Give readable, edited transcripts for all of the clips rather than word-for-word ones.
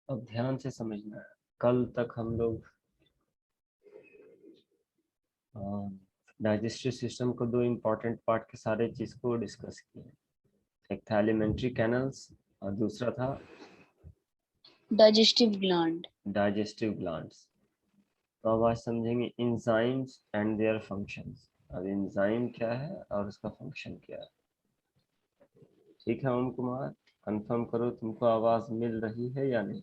अब ध्यान से समझना है। कल तक हम लोग डाइजेस्टिव सिस्टम को दो इम्पोर्टेंट पार्ट के सारे चीज को डिस्कस किए। एक था एलिमेंट्री कैनल्स और दूसरा था डाइजेस्टिव ग्लैंड। Digestive glands. तो अब आज समझेंगे एंजाइम्स एंड देयर फंक्शंस। अब एंजाइम क्या है और उसका फंक्शन क्या है। ठीक है ओम कुमार, कंफर्म करो तुमको आवाज मिल रही है या नहीं।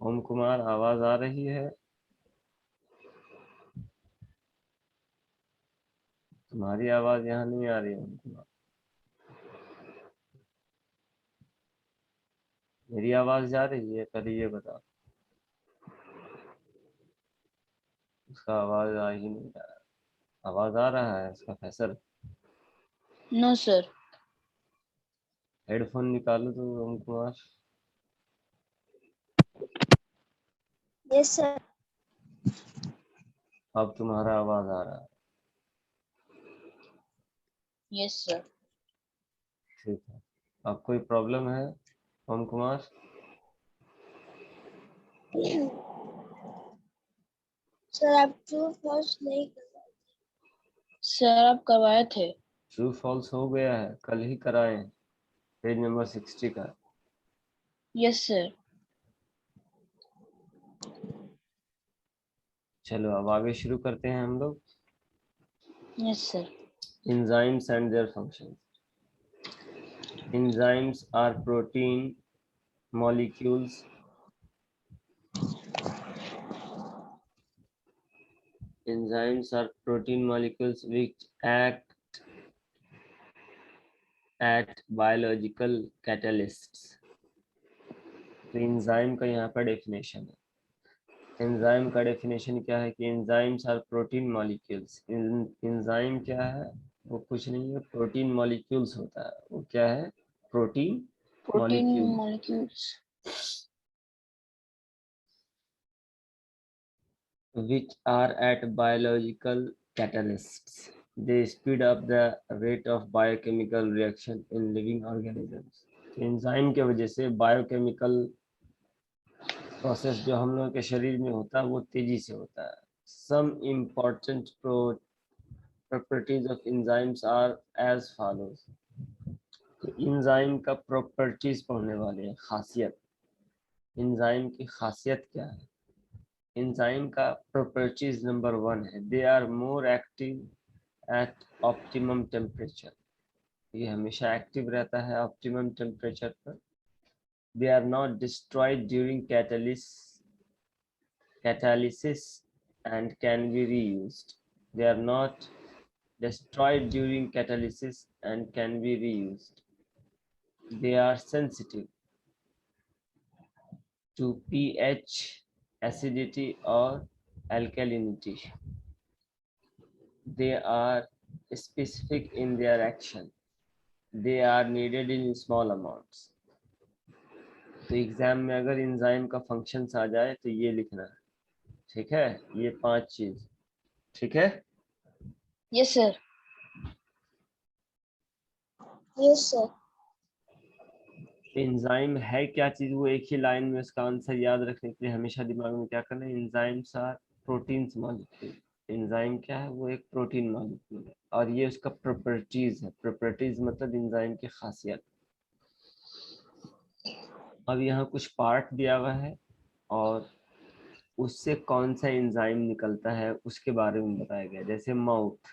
ओम कुमार आवाज आ रही है? तुम्हारी आवाज यहाँ नहीं आ रही है ओम कुमार। मेरी आवाज जा रही है? पहले ये बताओ। उसका आवाज आ ही नहीं रहा है। आवाज आ रहा है उसका फैसल? No sir. हेडफोन निकालो तो ओम कुमार। Yes sir. अब तुम्हारा आवाज आ रहा है। Yes sir. ठीक है। अब कोई प्रॉब्लम है ओम कुमार? सर आप ट्रू फॉल्स नहीं करवाए। सर आप करवाए थे। ट्रू फॉल्स हो गया है, कल ही कराए। पेज नंबर 60 का। Yes sir. चलो अब आगे शुरू करते हैं हम लोग। Yes sir. enzymes and their functions. Enzymes are protein molecules. Enzymes are protein molecules which act at biological catalysts. तो एंजाइम का यहाँ पर डेफिनेशन है। एंजाइम का डेफिनेशन क्या है कि enzymes are protein molecules. Enzyme क्या है? वो कुछ नहीं है, प्रोटीन मॉलिक्यूल्स होता है। वो क्या है? Protein protein molecule. Molecules which are at biological catalysts. They speed up the rate of biochemical reaction in living organisms. Enzyme के वजह से बायोकेमिकल प्रोसेस जो हम लोगों के शरीर में होता है वो तेजी से होता है। Some important properties of enzymes are as follows. तो एंजाइम का प्रॉपर्टीज पढ़ने वाले हैं। खासियत, एंजाइम की खासियत क्या है? एंजाइम का प्रॉपर्टीज नंबर 1 है, they are more active at optimum temperature. ये हमेशा एक्टिव रहता है ऑप्टिमम टेम्परेचर पर। They are not destroyed during catalysis and can be reused. They are not destroyed during catalysis and can be reused. They are sensitive to pH, acidity or alkalinity. They are specific in their action. They are needed in small amounts. तो exam में अगर enzyme का functions आ जाए तो ये लिखना है। ठीक है, ये 5 चीज। ठीक है। Yes sir. Yes sir. Enzyme है क्या चीज, वो एक ही लाइन में उसका आंसर याद रखने के लिए हमेशा दिमाग में क्या करना है, enzymes are proteins molecule. Enzyme क्या है? वो एक प्रोटीन मॉलिक्यूल है और ये उसका प्रॉपर्टीज है। प्रॉपर्टीज मतलब एंजाइम की खासियत। अब यहाँ कुछ पार्ट दिया हुआ है और उससे कौन सा एंजाइम निकलता है उसके बारे में बताया गया। जैसे माउथ,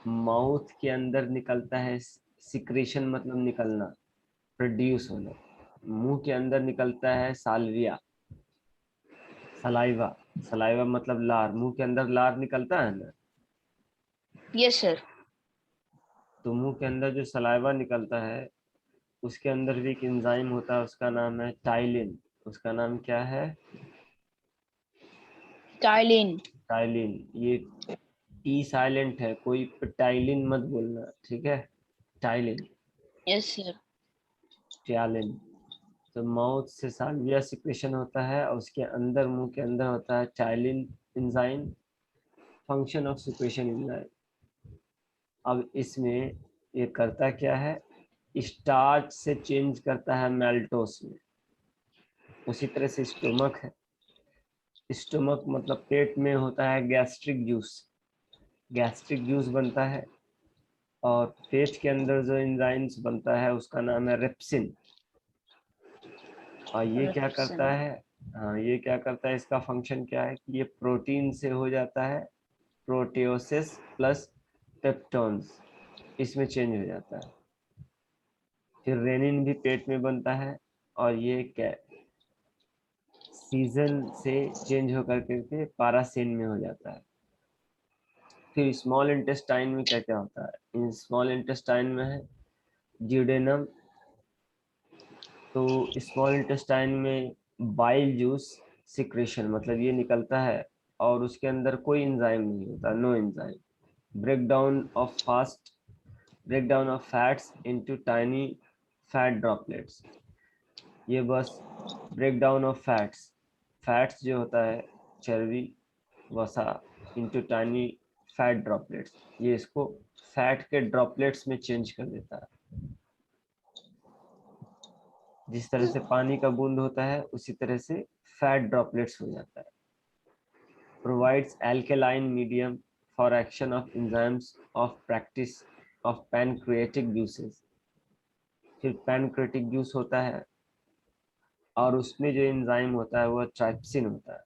माउथ के अंदर निकलता है सिक्रेशन, मतलब निकलना, प्रोड्यूस होना। मुंह के अंदर निकलता है साल्विया, सलाइवा। सलाइवा मतलब लार, मुंह के अंदर लार निकलता है ना। Yes sir. तो मुंह के अंदर जो सलाइवा निकलता है उसके अंदर भी एक एंजाइम होता है, उसका नाम है टाइलिन। उसका नाम क्या है? टाइलिन। टाइलिन। ये टी साइलेंट है, कोई टाइलिन मत बोलना, ठीक है। Ptyalin, yes sir. टाइलिन। तो माउथ से साल्विया सिक्रेशन होता है और उसके अंदर, मुंह के अंदर होता है ptyalin enzyme. Function of secretion enzyme. अब इसमें ये करता क्या है? स्टार्च से चेंज करता है मैल्टोस में। उसी तरह से स्टोमक है, स्टोमक मतलब पेट में होता है गैस्ट्रिक जूस, गैस्ट्रिक जूस बनता है, और पेट के अंदर जो एंजाइम्स बनता है उसका नाम है रेप्सिन। और ये क्या करता है, हाँ ये क्या करता है, इसका फंक्शन क्या है कि ये प्रोटीन से हो जाता है प्रोटियोसिस प्लस पेप्टोन्स, इसमें चेंज हो जाता है। फिर रेनिन भी पेट में बनता है, और ये क्या सीजन से चेंज होकर के पारासिन में हो जाता है। फिर स्मॉल इंटेस्टाइन में क्या क्या होता है, इन स्मॉल इंटेस्टाइन में है ड्यूडेनम। तो स्मॉल इंटेस्टाइन में बाइल जूस सिक्रेशन, मतलब ये निकलता है और उसके अंदर कोई एंजाइम नहीं होता, no enzyme. Breakdown of fast breakdown of fats into tiny fat droplets, ये बस ब्रेकडाउन ऑफ फैट्स, फैट्स जो होता है चर्बी वसा इनटू टाइनी फैट ड्रॉपलेट्स, ये इसको फैट के ड्रॉपलेट्स में चेंज कर देता है। जिस तरह से पानी का बूंद होता है उसी तरह से फैट ड्रॉपलेट्स हो जाता है। Provides alkaline medium for action of enzymes of practice of pancreatic juices. फिर पैनक्रिएटिक जूस होता है और उसमें जो एंजाइम होता है वो ट्राइप्सिन होता है,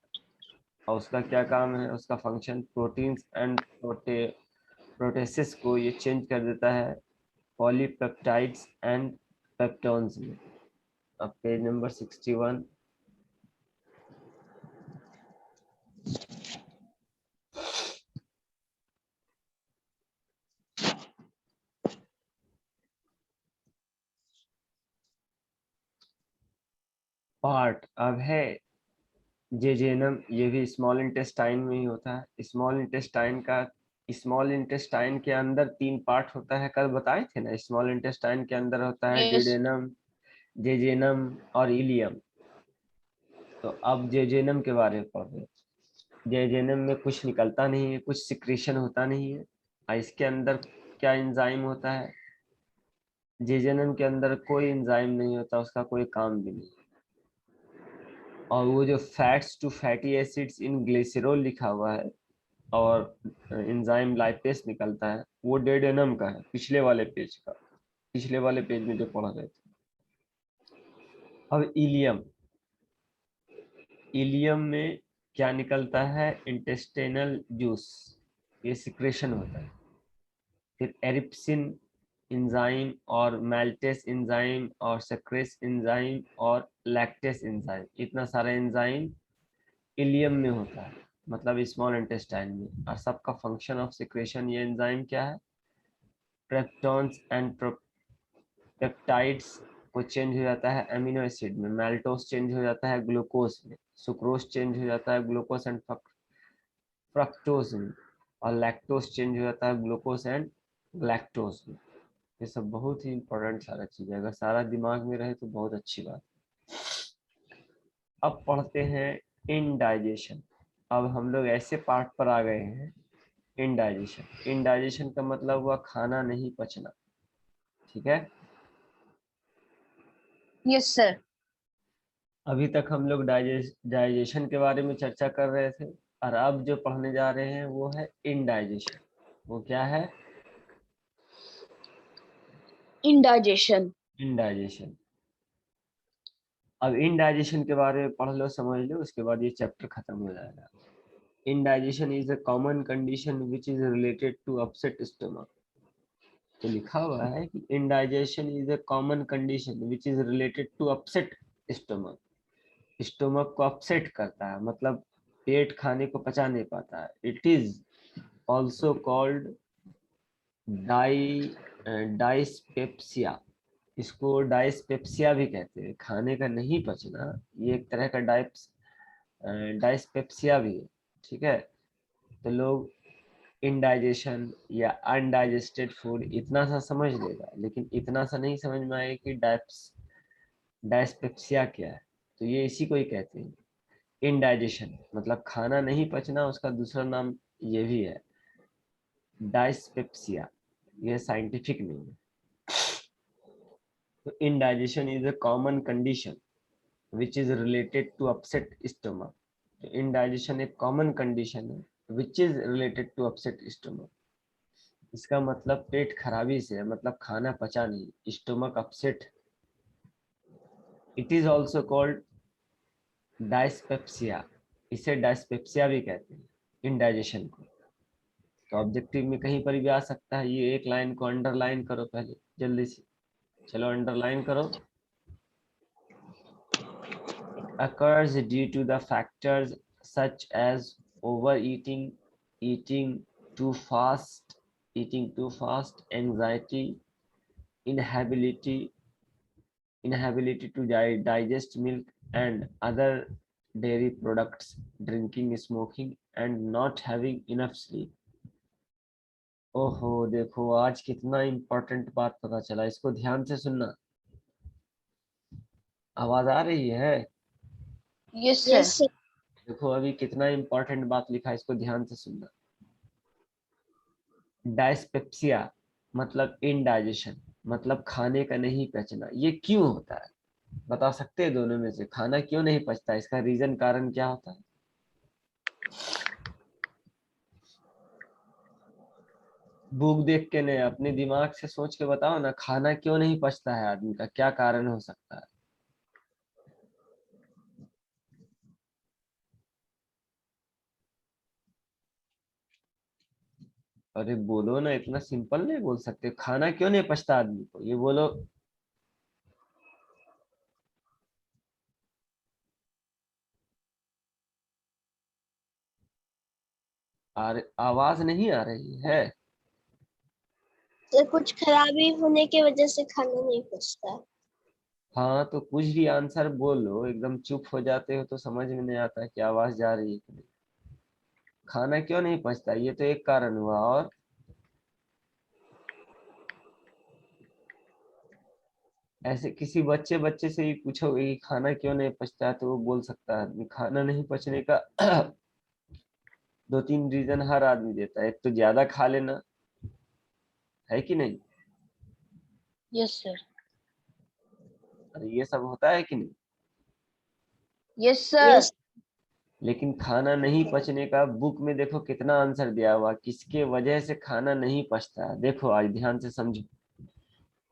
और उसका क्या काम है, उसका फंक्शन प्रोटीन्स एंड प्रोटेसिस को ये चेंज कर देता है पॉलीपेप्टाइड्स एंड पेप्टोन्स में। अब पेज नंबर 61। पार्ट अब है जेजेनम, ये भी स्मॉल इंटेस्टाइन में ही होता है। स्मॉल इंटेस्टाइन के अंदर तीन पार्ट होता है, कल बताए थे ना। स्मॉल इंटेस्टाइन के अंदर होता है यस डिडेनम, जेजेनम और इलियम। तो अब जेजेनम के बारे में पढ़ रहे हैं। जेजेनम में कुछ निकलता नहीं है, कुछ सिक्रीशन होता नहीं है, और इसके अंदर क्या एंजाइम होता है, जेजेनम के अंदर कोई एंजाइम नहीं होता, उसका कोई काम भी नहीं। और वो जो fats to fatty acids and glycerol लिखा हुआ है और एंजाइम लाइपेस निकलता है, वो डेडेनम का है, पिछले वाले पेज का, पिछले वाले पेज में जो पढ़ रहे थे। अब इलियम, इलियम में क्या निकलता है, इंटेस्टिनल जूस, ये सिक्रेशन होता है। फिर एरिप्सिन एंजाइम और मैल्टेस एंजाइम और सक्रेस एंजाइम और लैक्टेस एंजाइम, इतना सारा एंजाइम इलियम में होता है, मतलब स्मॉल इंटेस्टाइन में। और सबका फंक्शन ऑफ सिक्रेशन ये एंजाइम क्या है, पेप्टोन्स एंड पेप्टाइड्स को चेंज हो जाता है अमीनो एसिड में, मैल्टोस चेंज हो जाता है ग्लूकोज में, सुक्रोज चेंज हो जाता है ग्लूकोज एंड फ्रक्टोज में, और लैक्टोज चेंज हो जाता है ग्लूकोज एंड लैक्टोज में। ये सब बहुत ही इंपॉर्टेंट सारा चीज है, अगर सारा दिमाग में रहे तो बहुत अच्छी बात। अब पढ़ते हैं इनडाइजेशन। अब हम लोग ऐसे पार्ट पर आ गए हैं, इनडाइजेशन। इनडाइजेशन का मतलब हुआ खाना नहीं पचना, ठीक है। Yes sir. अभी तक हम लोग डाइजेशन के बारे में चर्चा कर रहे थे, और अब जो पढ़ने जा रहे हैं वो है इनडाइजेशन। वो क्या है, इंडाइजेशन। इनडाइजेशन। अब इनडाइजेशन के बारे में पढ़ लो, समझ लो, उसके बाद ये चैप्टर खत्म हो जाएगा। Indigestion is a common condition which is related to upset stomach. तो लिखा हुआ है कि indigestion is a common condition which is related to upset stomach. Stomach को अपसेट करता है, मतलब पेट खाने को पचा नहीं पाता है। It is also called dyspepsia. इसको डाइस्पेप्सिया भी कहते हैं, खाने का नहीं पचना, ये एक तरह का डाइस्पेप्सिया भी है, ठीक है। तो लोग इनडाइजेशन या अनडाइजेस्टेड फूड इतना सा समझ लेगा, लेकिन इतना सा नहीं समझ में आएगा कि डायस्पेप्सिया क्या है। तो ये इसी को ही कहते हैं इनडाइजेशन, मतलब खाना नहीं पचना, उसका दूसरा नाम ये भी है डायस्पेप्सिया, ये साइंटिफिक नहीं है। तो indigestion is a common condition which is related to upset stomach. तो indigestion एक common condition है which is related to upset stomach. इसका मतलब पेट खराबी से है, मतलब खाना पचा नहीं, stomach upset. It is also called dyspepsia. इसे डायस्पेप्सिया भी कहते हैं इंडाइजेशन को. तो ऑब्जेक्टिव में कहीं पर भी आ सकता है. ये एक लाइन को अंडरलाइन करो पहले जल्दी से. चलो अंडरलाइन करो. occurs due to the factors such as overeating, eating too fast, anxiety, inability to digest milk and other dairy products, drinking, smoking and not having enough sleep. ओहो देखो आज कितना इम्पोर्टेंट बात पता चला. इसको ध्यान से सुनना. आवाज आ रही है? Yes yes sir. सर। देखो अभी कितना इम्पोर्टेंट बात लिखा है, इसको ध्यान से सुनना. डायस्पेप्सिया मतलब इनडाइजेशन, मतलब खाने का नहीं पचना. ये क्यों होता है बता सकते हैं? दोनों में से खाना क्यों नहीं पचता, इसका रीजन कारण क्या होता है? बुक देख के नहीं, अपने दिमाग से सोच के बताओ ना. खाना क्यों नहीं पचता है आदमी का, क्या कारण हो सकता है? अरे बोलो ना, इतना सिंपल नहीं बोल सकते. खाना क्यों नहीं पचता आदमी को, ये बोलो. आवाज नहीं आ रही है? सर कुछ खराबी होने की वजह से खाना नहीं पचता। हाँ तो कुछ भी आंसर बोलो, एकदम चुप हो जाते हो तो समझ में नहीं आता कि आवाज जा रही है कि नहीं. खाना क्यों नहीं पचता, ये तो एक कारण हुआ. और ऐसे किसी बच्चे बच्चे से ही पूछोगे कि खाना क्यों नहीं पचता है, तो वो बोल सकता है आदमी. खाना नहीं पचने का दो तीन रीजन हर आदमी देता है. एक तो ज्यादा खा लेना, है कि नहीं? Yes sir. अरे ये सब होता है कि नहीं? Yes sir. यस। लेकिन खाना नहीं पचने का बुक में देखो कितना आंसर दिया हुआ, किसके वजह से खाना नहीं पचता है. देखो आज ध्यान से समझो.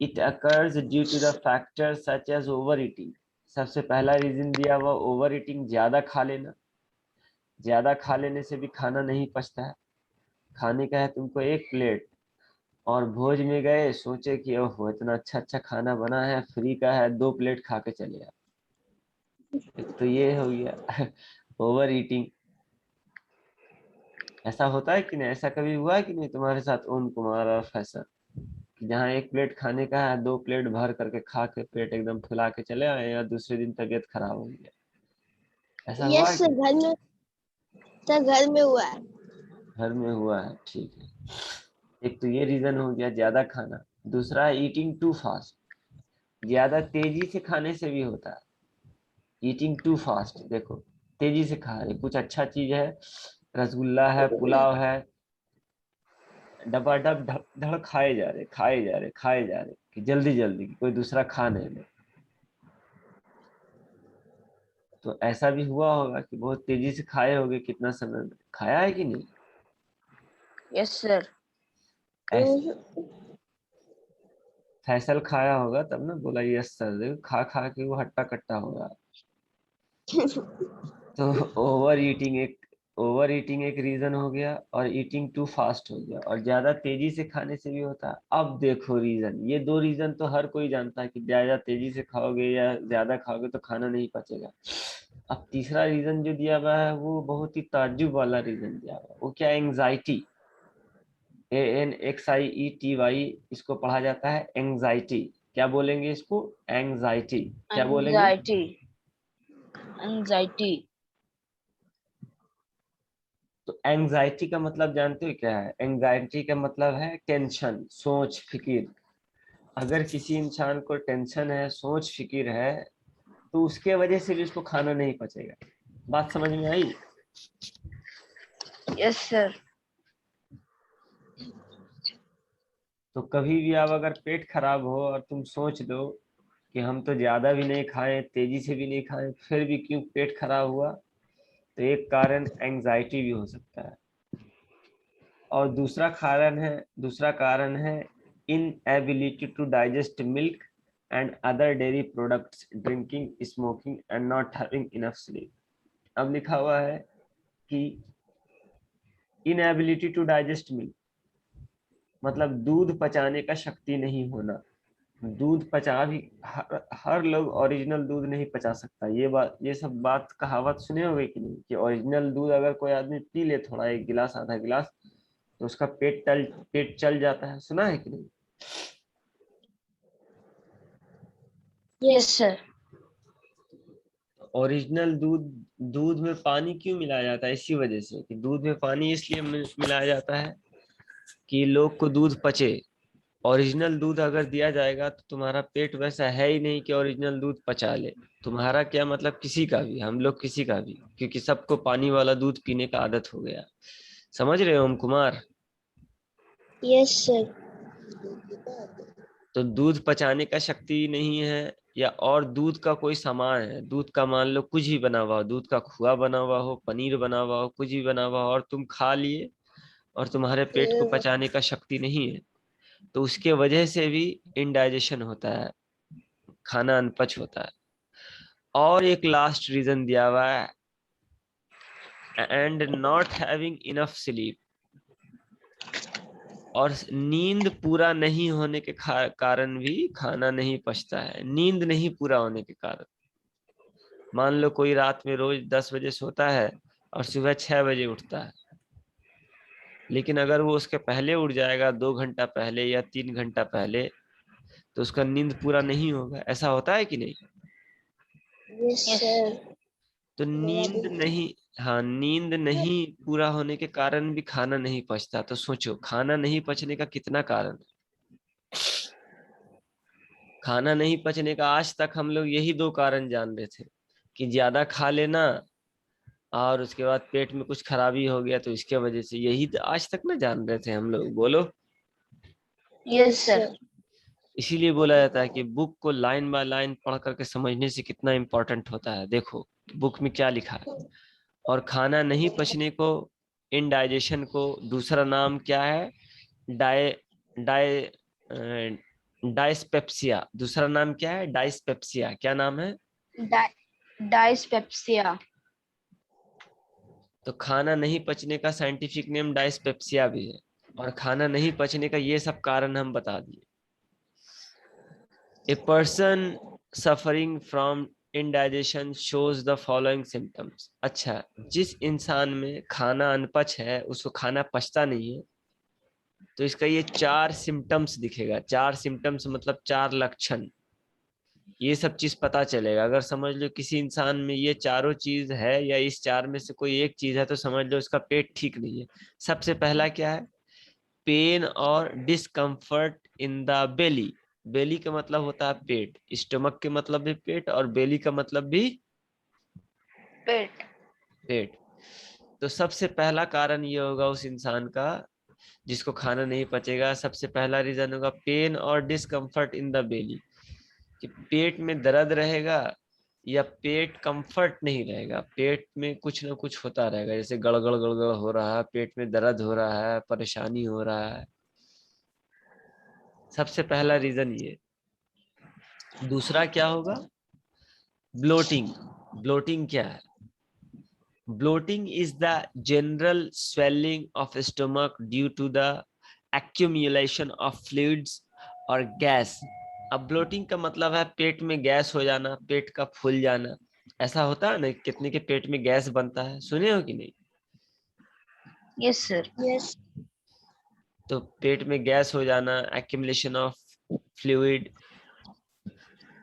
It occurs due to the factor such as over eating. सबसे पहला रीजन दिया हुआ ओवर ईटिंग, ज्यादा खा लेना. ज्यादा खा लेने से भी खाना नहीं पचता है. खाने का है तुमको एक प्लेट, और भोज में गए, सोचे कि ओहो इतना अच्छा अच्छा खाना बना है, फ्री का है, 2 प्लेट खा के चले आओ. एक तो ये हो गया ओवर ईटिंग. ऐसा होता है कि नहीं? ऐसा कभी हुआ है कि नहीं तुम्हारे साथ ओम कुमार और फैसल, कि जहाँ एक प्लेट खाने का है, 2 प्लेट भर करके खा के पेट एकदम फुला के चले आए, या दूसरे दिन तबीयत खराब हो गया? ऐसा हुआ है यस कि सर, नहीं? घर में, सर घर में हुआ है। घर में हुआ है, ठीक है. एक तो ये रीजन हो गया ज्यादा खाना. दूसरा है ईटिंग टू फास्ट. ज्यादा तेजी से खाने से भी होता है. ईटिंग टू फास्ट, देखो तेजी से खा रहे, कुछ अच्छा चीज है, रसगुल्ला है, पुलाव है, डबाडब धड़ धड़ खाए जा रहे, खाए जा रहे, खाए जा रहे, कि जल्दी जल्दी कि कोई दूसरा खा नहीं ले. तो ऐसा भी हुआ होगा कि बहुत तेजी से खाए होगे, कितना समय में खाया है कि नहीं? Yes sir. ऐसे फैसल खाया होगा तब ना बोला यस सर. देखो खा खा के वो हट्टा कट्टा होगा. तो ओवर ईटिंग एक रीजन हो गया, और ईटिंग टू फास्ट हो गया, और ज्यादा तेजी से खाने से भी होता है. अब देखो रीजन, ये 2 रीजन तो हर कोई जानता है कि ज्यादा तेजी से खाओगे या ज्यादा खाओगे तो खाना नहीं पचेगा. अब तीसरा रीजन जो दिया हुआ है वो बहुत ही ताज्जुब वाला रीजन दिया हुआ है. वो क्या? एंग्जाइटी. ANXIETY इसको पढ़ा जाता है एंग्जाइटी. क्या बोलेंगे इसको? एंग्जाइटी. क्या बोलेंगे? एंजाइटी। एंजाइटी। तो एंग्जाइटी का मतलब जानते हो क्या है? एंग्जाइटी का मतलब है टेंशन, सोच फिकिर. अगर किसी इंसान को टेंशन है, सोच फिकिर है, तो उसके वजह से भी उसको खाना नहीं पचेगा. बात समझ में आई? Yes sir. तो कभी भी आप अगर पेट खराब हो और तुम सोच लो कि हम तो ज्यादा भी नहीं खाए, तेजी से भी नहीं खाए, फिर भी क्यों पेट खराब हुआ? तो एक कारण एंजाइटी भी हो सकता है, और दूसरा कारण है inability to digest milk and other dairy products, drinking, smoking and not having enough sleep. अब लिखा हुआ है कि इनएबिलिटी टू डाइजेस्ट मिल्क मतलब दूध पचाने का शक्ति नहीं होना। दूध पचा भी हर लोग ओरिजिनल दूध नहीं पचा सकता। ये सब बात कहावत सुने होंगे कि नहीं, कि ओरिजिनल दूध अगर कोई आदमी पी ले थोड़ा, एक गिलास आधा गिलास, तो उसका पेट चल जाता है। सुना है कि नहीं? Yes sir. ओरिजिनल दूध में पानी क्यों मिलाया जाता है? इसी वजह से कि दूध में पानी इसलिए मिलाया जाता है कि लोग को दूध पचे। ओरिजिनल दूध अगर दिया जाएगा तो तुम्हारा पेट वैसा है ही नहीं कि ओरिजिनल दूध पचा ले। तुम्हारा क्या मतलब, किसी का भी, हम लोग किसी का भी, क्योंकि सबको पानी वाला दूध पीने का आदत हो गया। समझ रहे हो ओम कुमार? Yes sir. तो दूध पचाने का शक्ति नहीं है, या और दूध का कोई सामान है, दूध का मान लो कुछ ही बना हुआ हो, दूध का खोआ बना हुआ हो, पनीर बना हुआ हो, कुछ ही बना हुआ हो, और तुम खा लिए और तुम्हारे पेट को पचाने का शक्ति नहीं है, तो उसके वजह से भी इनडाइजेशन होता है, खाना अनपच होता है। और एक लास्ट रीजन दिया हुआ है, and not having enough sleep, और नींद पूरा नहीं होने के कारण भी खाना नहीं पचता है। नींद नहीं पूरा होने के कारण, मान लो कोई रात में रोज 10 बजे सोता है और सुबह 6 बजे उठता है, लेकिन अगर वो उसके पहले उठ जाएगा, 2 घंटा पहले या 3 घंटा पहले, तो उसका नींद पूरा नहीं होगा। ऐसा होता है कि नहीं? Yes sir. तो नींद नहीं, हाँ, नींद नहीं पूरा होने के कारण भी खाना नहीं पचता। तो सोचो, खाना नहीं पचने का कितना कारण है। खाना नहीं पचने का आज तक हम लोग यही 2 कारण जान रहे थे, कि ज्यादा खा लेना और उसके बाद पेट में कुछ खराबी हो गया तो इसके वजह से। यही तो आज तक ना जान रहे थे हम लोग, बोलो। Yes sir. इसीलिए बोला जाता है कि बुक को लाइन बाय लाइन पढ़ करके समझने से कितना इंपॉर्टेंट होता है। देखो बुक में क्या लिखा है। और खाना नहीं पचने को, इनडाइजेशन को दूसरा नाम क्या है? डाय डाय अ, डायस्पेप्सिया। दूसरा नाम क्या है? डायस्पेप्सिया। क्या नाम है? डायस्पेप्सिया। तो खाना नहीं पचने का साइंटिफिक नेम डायस्पेप्सिया भी है, और खाना नहीं पचने का ये सब कारण हम बता दिए। A person suffering from indigestion shows the following symptoms। अच्छा, जिस इंसान में खाना अनपच है, उसको खाना पचता नहीं है, तो इसका ये 4 सिम्टम्स दिखेगा। 4 सिम्टम्स मतलब 4 लक्षण। ये सब चीज पता चलेगा। अगर समझ लो किसी इंसान में ये चारों चीज है, या इस 4 में से कोई एक चीज है, तो समझ लो उसका पेट ठीक नहीं है। सबसे पहला क्या है? पेन और डिस्कम्फर्ट इन द बेली। बेली का मतलब होता है पेट, स्टमक के मतलब भी पेट, और बेली का मतलब भी पेट। पेट। तो सबसे पहला कारण ये होगा उस इंसान का जिसको खाना नहीं पचेगा। सबसे पहला रीजन होगा पेन और डिस्कम्फर्ट इन द बेली, कि पेट में दर्द रहेगा, या पेट कंफर्ट नहीं रहेगा, पेट में कुछ ना कुछ होता रहेगा, जैसे गड़गड़ गड़गड़ हो रहा है, पेट में दर्द हो रहा है, परेशानी हो रहा है। सबसे पहला रीजन ये। दूसरा क्या होगा? ब्लोटिंग। ब्लोटिंग क्या है? Bloating is the general swelling of stomach due to the accumulation of fluids और गैस। अब ब्लोटिंग का मतलब है पेट में गैस हो जाना, पेट का फूल जाना। ऐसा होता है ना, कितने के पेट में गैस बनता है, सुने हो कि नहीं? Yes sir. यस। तो पेट में गैस हो जाना, accumulation ऑफ फ्लूइड,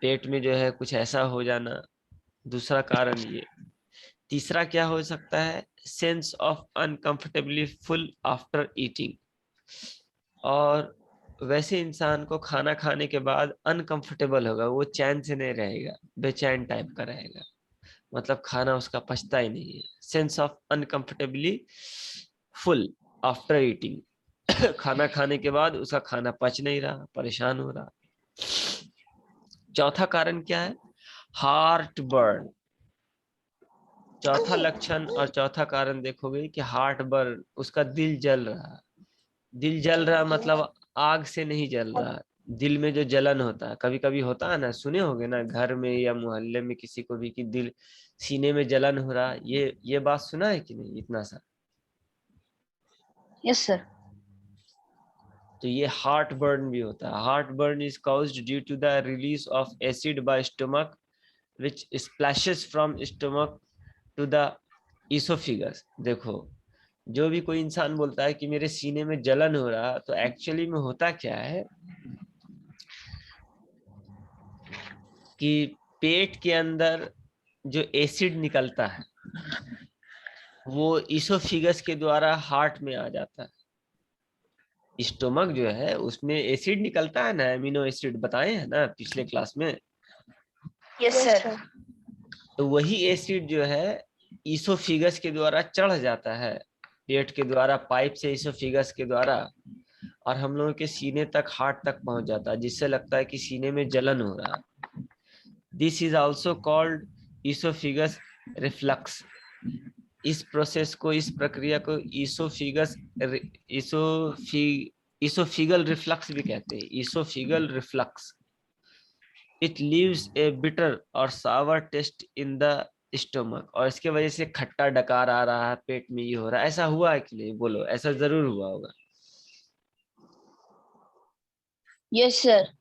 पेट में जो है कुछ ऐसा हो जाना, दूसरा कारण ये। तीसरा क्या हो सकता है? Sense of uncomfortably full after eating. और वैसे इंसान को खाना खाने के बाद अनकंफर्टेबल होगा, वो चैन से नहीं रहेगा, बेचैन टाइप का रहेगा, मतलब खाना उसका पचता ही नहीं है। Sense of uncomfortably full after eating. खाना खाने के बाद उसका खाना पच नहीं रहा, परेशान हो रहा। चौथा कारण क्या है? Heart burn. चौथा लक्षण और चौथा कारण देखोगे कि हार्ट बर्न, उसका दिल जल रहा है। दिल जल रहा मतलब आग से नहीं जल रहा, दिल में जो जलन होता है, कभी कभी होता है ना, सुने होगे ना घर में या मोहल्ले में किसी को भी कि दिल, सीने में जलन हो रहा है, ये बात सुना है कि नहीं इतना सा? Yes sir. तो ये हार्ट बर्न भी होता है। Heart burn is caused due to the release of acid by stomach which splashes from stomach to the oesophagus. देखो, जो भी कोई इंसान बोलता है कि मेरे सीने में जलन हो रहा, तो एक्चुअली में होता क्या है कि पेट के अंदर जो एसिड निकलता है वो इसोफिगस के द्वारा हार्ट में आ जाता है। स्टोमक जो है उसमें एसिड निकलता है ना, एमिनो एसिड बताए हैं ना पिछले क्लास में। Yes sir. तो वही एसिड जो है इसोफिगस के द्वारा चढ़ जाता है, पेट के द्वारा, पाइप से इसोफिगस के द्वारा, और हम लोगों के सीने तक, हार्ट तक पहुंच जाता है, जिससे लगता है कि सीने में जलन हो रहा है। This is also called oesophagus reflux. इस प्रोसेस को, इस प्रक्रिया को इसोफिगल रिफ्लक्स भी कहते हैं। Oesophageal reflux, it leaves a bitter और sour taste in the stomach. और इसके वजह से खट्टा डकार आ रहा है, पेट में ये हो रहा है। ऐसा हुआ है कि नहीं? बोलो, ऐसा जरूर हुआ होगा। Yes sir.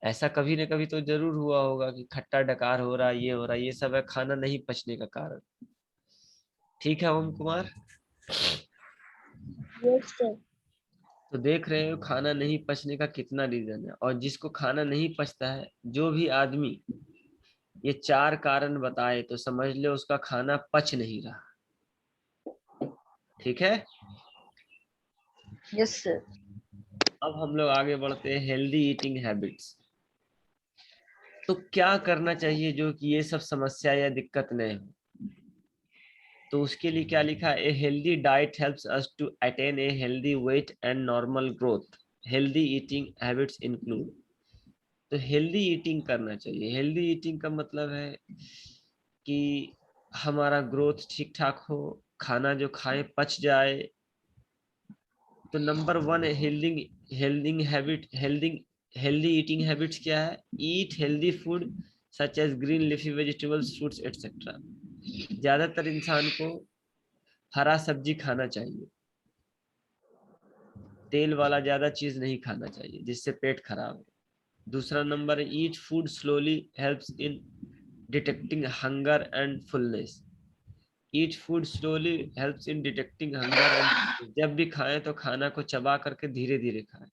ऐसा कभी न कभी तो जरूर हुआ होगा कि खट्टा डकार हो रहा है, ये हो रहा है। ये सब है खाना नहीं पचने का कारण। ठीक है ओम कुमार? Yes sir. तो देख रहे हो खाना नहीं पचने का कितना रीजन है। और जिसको खाना नहीं पचता है, जो भी आदमी ये 4 कारण बताए, तो समझ लो उसका खाना पच नहीं रहा। ठीक है? Yes sir. अब हम लोग आगे बढ़ते हैं, हेल्दी ईटिंग हैबिट्स। तो क्या करना चाहिए जो कि ये सब समस्या या दिक्कत नहीं हो? तो उसके लिए क्या लिखा है? A healthy diet helps us to attain a healthy weight and normal growth. Healthy eating habits include. तो हेल्दी ईटिंग करना चाहिए। हेल्दी ईटिंग का मतलब है कि हमारा ग्रोथ ठीक ठाक हो, खाना जो खाए पच जाए। तो number 1 healthy healthy habit, healthy eating habits क्या है? Eat healthy food such as green leafy vegetables, fruits etcetera. ज्यादातर इंसान को हरा सब्जी खाना चाहिए, तेल वाला ज्यादा चीज नहीं खाना चाहिए जिससे पेट खराब हो। दूसरा number, eat food slowly helps in detecting hunger and fullness. Eat food slowly helps in detecting hunger and, जब भी खाएं तो खाना को चबा करके धीरे धीरे खाएं।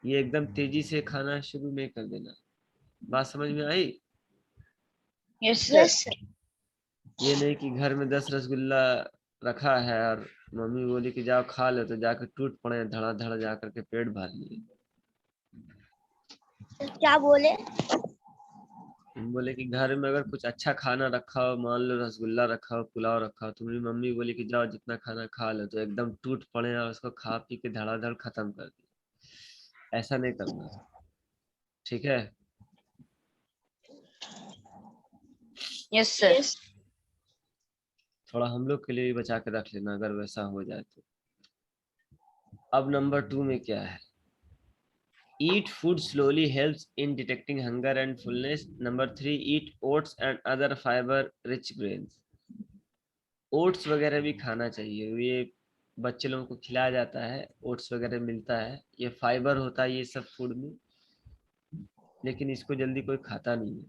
ये एकदम तेजी से खाना शुरू नहीं कर देना। बात समझ में आई? Yes yes sir. सर। ये नहीं कि घर में 10 रसगुल्ला रखा है और मम्मी बोली कि जाओ खा लो, तो जाकर टूट पड़े धड़ाधड़, जाकर के पेट भर लिए। क्या बोले? हम बोले कि घर में अगर कुछ अच्छा खाना रखा हो, मान लो रसगुल्ला रखा हो, पुलाव रखा हो, तुम्हारी मम्मी बोली कि जाओ जितना खाना खा लो, तो एकदम टूट पड़े और उसको खा पी के धड़ाधड़ खत्म कर दिया। ऐसा नहीं करना। ठीक है? Yes sir. यस। थोड़ा हम लोग के लिए भी बचा के रख लेना अगर वैसा हो जाए तो। अब नंबर 2 में क्या है? Eat food slowly helps in detecting hunger and fullness. Number 3, eat oats and other fiber rich grains. Oats वगैरह भी खाना चाहिए। ये बच्चे लोगों को खिलाया जाता है, ओट्स वगैरह मिलता है, ये फाइबर होता है ये सब फूड में, लेकिन इसको जल्दी कोई खाता नहीं है।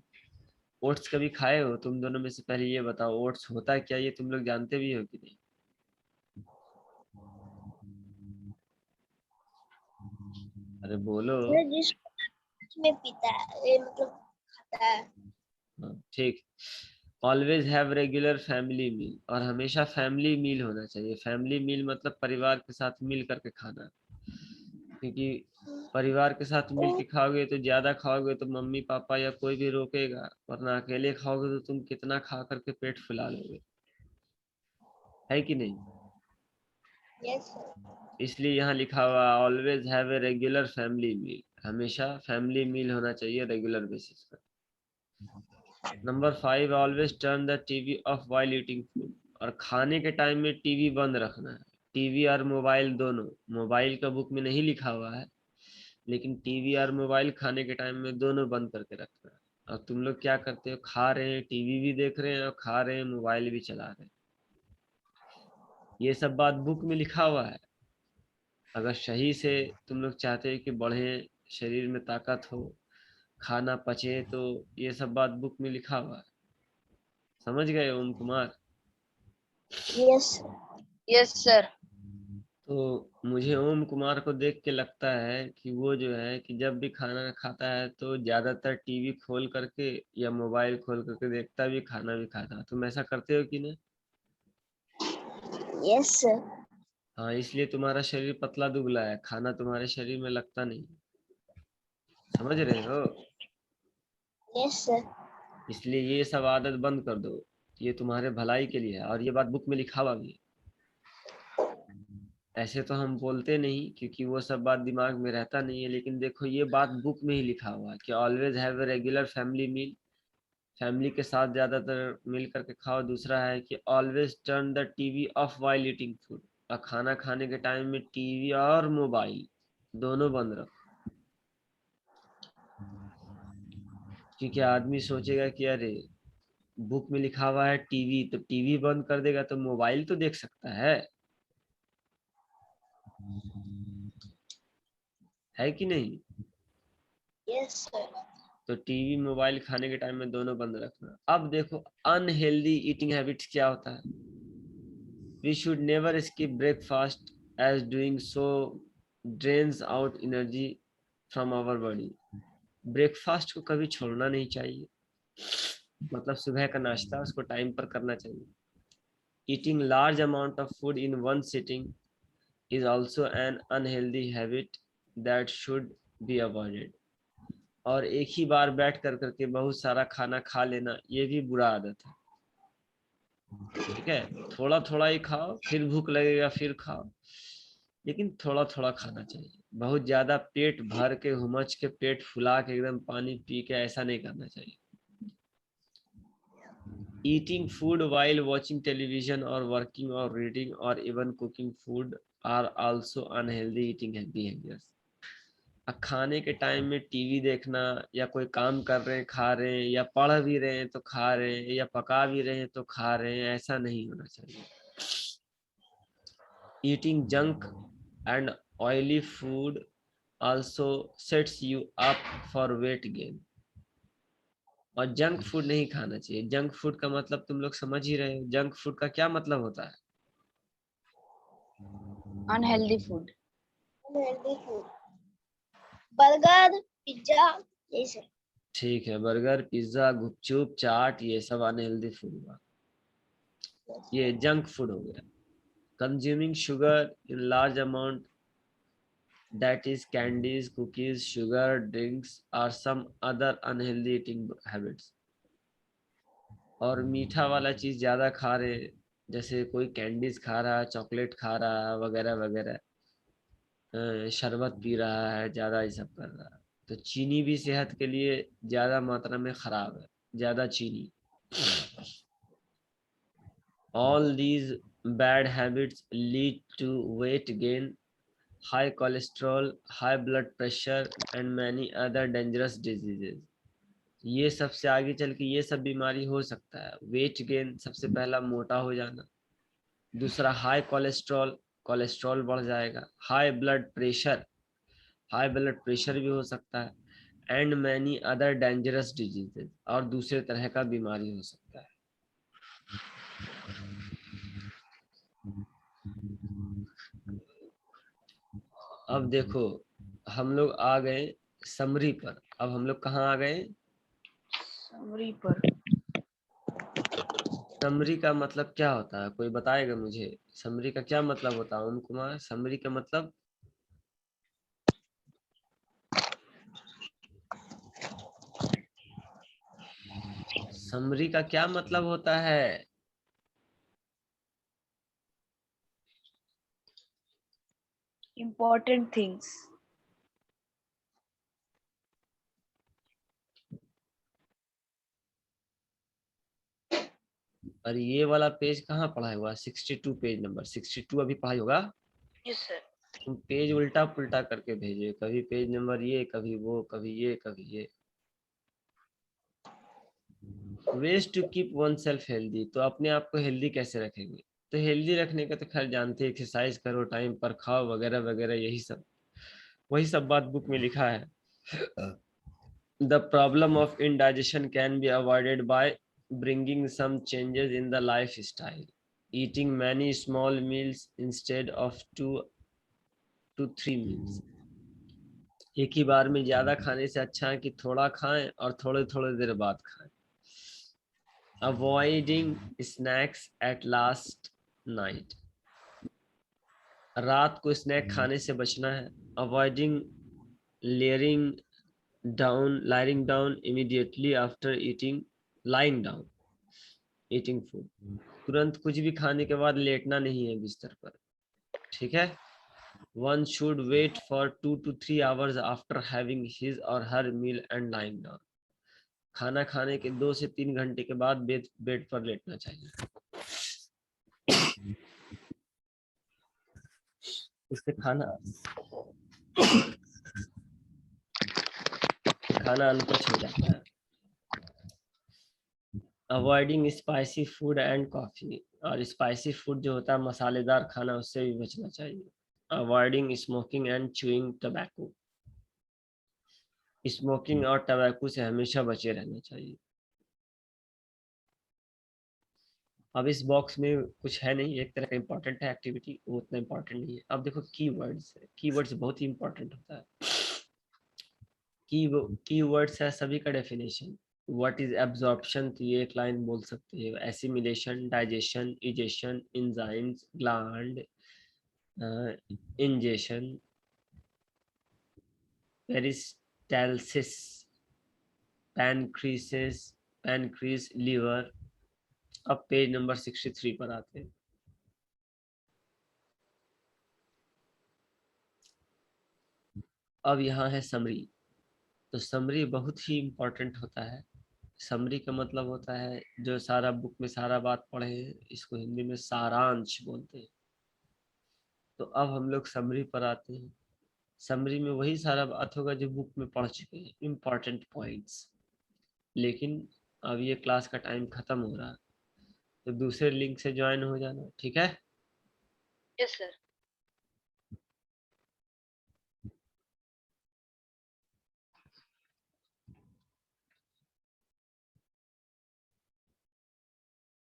ओट्स कभी खाए हो तुम दोनों में से? पहले ये बताओ, ओट्स होता है क्या, ये तुम लोग जानते भी हो कि नहीं? अरे बोलो। ये जिस में पीता है, ये मतलब खाता है। हाँ, ठीक। ऑलवेज हैव रेगुलर फैमिली मील, और हमेशा फैमिली मील होना चाहिए। फैमिली मील मतलब परिवार के साथ मिल करके खाना। क्योंकि परिवार के साथ मिल के खाओगे तो ज्यादा खाओगे तो मम्मी पापा या कोई भी रोकेगा, वरना अकेले खाओगे तो तुम कितना खा करके पेट फुला लोगे, है कि नहीं? Yes sir. इसलिए यहाँ लिखा हुआ always have a regular family meal. हमेशा फैमिली मील होना चाहिए रेगुलर बेसिस पर। Number 5, always turn the TV off while eating food. और खाने के टाइम में टीवी बंद रखना है। टीवी और मोबाइल दोनों, मोबाइल का बुक में नहीं लिखा हुआ है, लेकिन टीवी और मोबाइल खाने के टाइम में दोनों बंद करके रखना है। और तुम लोग क्या करते हो, खा रहे हैं, टीवी भी देख रहे हैं और खा रहे हैं, मोबाइल भी चला रहे हैं। ये सब बात बुक में लिखा हुआ है। अगर सही से तुम लोग चाहते हो कि बढ़े, शरीर में ताकत हो, खाना पचे, तो ये सब बात बुक में लिखा हुआ है। समझ गए Om Kumar? Yes Yes, sir. तो मुझे ओम कुमार को देख के लगता है कि वो जो है कि जब भी खाना खाता है तो ज्यादातर टीवी खोल करके या मोबाइल खोल करके देखता भी, खाना भी खाता। तुम ऐसा करते हो कि नहीं? Yes sir. हाँ, इसलिए तुम्हारा शरीर पतला दुबला है, खाना तुम्हारे शरीर में लगता नहीं। समझ रहे हो? Yes sir. इसलिए ये सब आदत बंद कर दो। ये तुम्हारे भलाई के लिए है और ये बात बुक में लिखा हुआ भी है। ऐसे तो हम बोलते नहीं क्योंकि वो सब बात दिमाग में रहता नहीं है, लेकिन देखो ये बात बुक में ही लिखा हुआ है कि always have a regular family meal. Family के साथ ज्यादातर मिल करके खाओ। दूसरा है कि always turn the TV off while eating food. और खाना खाने के टाइम में टीवी और मोबाइल दोनों बंद रखो। क्योंकि आदमी सोचेगा कि अरे बुक में लिखा हुआ है टीवी, तो टीवी बंद कर देगा तो मोबाइल तो देख सकता है कि नहीं? Yes sir. तो टीवी मोबाइल खाने के टाइम में दोनों बंद रखना। अब देखो अनहेल्दी ईटिंग हैबिट्स क्या होता है। We should never skip breakfast as doing so drains out energy from our body. Breakfast को कभी छोड़ना नहीं चाहिए। मतलब सुबह का नाश्ता उसको टाइम पर करना चाहिए। Eating large amount of food in one sitting is also an unhealthy habit that should be avoided। और एक ही बार बैठ कर करके बहुत सारा खाना खा लेना, ये भी बुरा आदत है। ठीक है, थोड़ा थोड़ा ही खाओ, फिर भूख लगेगा फिर खाओ, लेकिन थोड़ा थोड़ा खाना चाहिए। बहुत ज्यादा पेट भर के हुमच के, पेट फुला के एकदम पानी पी के ऐसा नहीं करना चाहिए। Eating food while watching television or working or reading or even cooking food are also unhealthy eating behaviors। खाने के टाइम में टीवी देखना, या कोई काम कर रहे हैं खा रहे हैं, या पढ़ भी रहे हैं तो खा रहे हैं, या पका भी रहे हैं तो खा रहे हैं, ऐसा नहीं होना चाहिए। Eating junk and oily food also sets you up for weight gain। और जंक फूड नहीं खाना चाहिए। जंक फूड का मतलब तुम लोग समझ ही रहे हो, जंक फूड का क्या मतलब होता है। Unhealthy food. Unhealthy food, burger, pizza, यही सब। ठीक है, बर्गर, पिज्जा, गुपचुप, चाट, ये सब अनहेल्दी फूड हुआ। ये जंक फूड हो गया। Consuming sugar in large amount, that is candies, cookies, sugar, drinks or some other unhealthy eating habits। और मीठा वाला चीज ज्यादा खा रहे, जैसे कोई कैंडीज खा रहा है, चॉकलेट खा रहा है, वगैरह वगैरह, शरबत पी रहा है ज्यादा, ये सब कर रहा है, तो चीनी भी सेहत के लिए ज्यादा मात्रा में खराब है, ज्यादा चीनी। all these bad habits lead to weight gain, high cholesterol, high blood pressure and many other dangerous diseases। ये सबसे आगे चल के ये सब बीमारी हो सकता है। वेट गेन, सबसे पहला मोटा हो जाना। दूसरा हाई कोलेस्ट्रॉल, कोलेस्ट्रॉल बढ़ जाएगा। High blood pressure, high blood pressure भी हो सकता है। And many other dangerous diseases, और दूसरे तरह का बीमारी हो सकता है। अब देखो हम लोग आ गए समरी पर। अब हम लोग कहाँ आ गए? Summary पर। समरी का मतलब क्या होता है, कोई बताएगा मुझे? समरी का क्या मतलब होता है ओम कुमार? समरी का मतलब? समरी का क्या मतलब होता है? Important things. और ये वाला पेज कहाँ पढ़ा हुआ? 62 पेज नंबर 62 अभी पढ़ाई होगा। Yes, sir. तुम पेज उल्टा पुल्टा करके भेजे, कभी पेज नंबर ये, कभी वो, कभी ये, कभी ये। Ways to keep oneself healthy, तो अपने आप को हेल्दी कैसे रखेंगे? तो हेल्दी रखने का तो खैर जानते हैं, एक्सरसाइज करो, टाइम पर खाओ, वगैरह वगैरह, यही सब वही सब बात बुक में लिखा है। The problem of indigestion can be avoided by bringing some changes in the lifestyle. Eating many small meals instead of 2 to 3 meals. एक ही बार में ज्यादा खाने से अच्छा है कि थोड़ा खाएं और थोड़े थोड़े देर बाद खाएं। Avoiding snacks at last night. रात को स्नैक खाने से बचना है। Avoiding laying lying down immediately after lying down eating food. तुरंत कुछ भी खाने के बाद लेटना नहीं है बिस्तर पर, ठीक है। One should wait for 2 to 3 hours after having his or her meal and lying down. खाना खाने के 2 से 3 घंटे के बाद बेड पर लेटना चाहिए। उससे खाना अनपच हो जाता है। Avoiding spicy food and coffee, और स्पाइसी फूड जो होता है मसालेदार खाना, उससे भी बचना चाहिए। Avoiding smoking and chewing tobacco, smoking और टबैको से हमेशा बचे रहना चाहिए। अब इस बॉक्स में कुछ है नहीं, एक तरह का इंपॉर्टेंट है एक्टिविटी, वो उतना इंपॉर्टेंट नहीं है। अब देखो कीवर्ड्स, कीवर्ड्स बहुत ही इंपॉर्टेंट होता है। कीवर्ड्स है सभी का डेफिनेशन। व्हाट इज एब्जॉर्प्शन, तो ये एक लाइन बोल सकते हैं। Assimilation, digestion, egestion, enzymes, gland, ingestion, peristalsis, pancreas, liver. अब पेज नंबर 63 पर आते हैं। अब यहाँ है समरी। तो समरी बहुत ही इंपॉर्टेंट होता है। समरी का मतलब होता है जो सारा बुक में सारा बात पढ़े हैं, इसको हिंदी में सारांश बोलते हैं। तो अब हम लोग समरी पर आते हैं। समरी में वही सारा बात होगा जो बुक में पढ़ चुके हैं, इम्पॉर्टेंट पॉइंट्स। लेकिन अब ये क्लास का टाइम खत्म हो रहा है, तो दूसरे लिंक से ज्वाइन हो जाना, ठीक है। Yes, sir.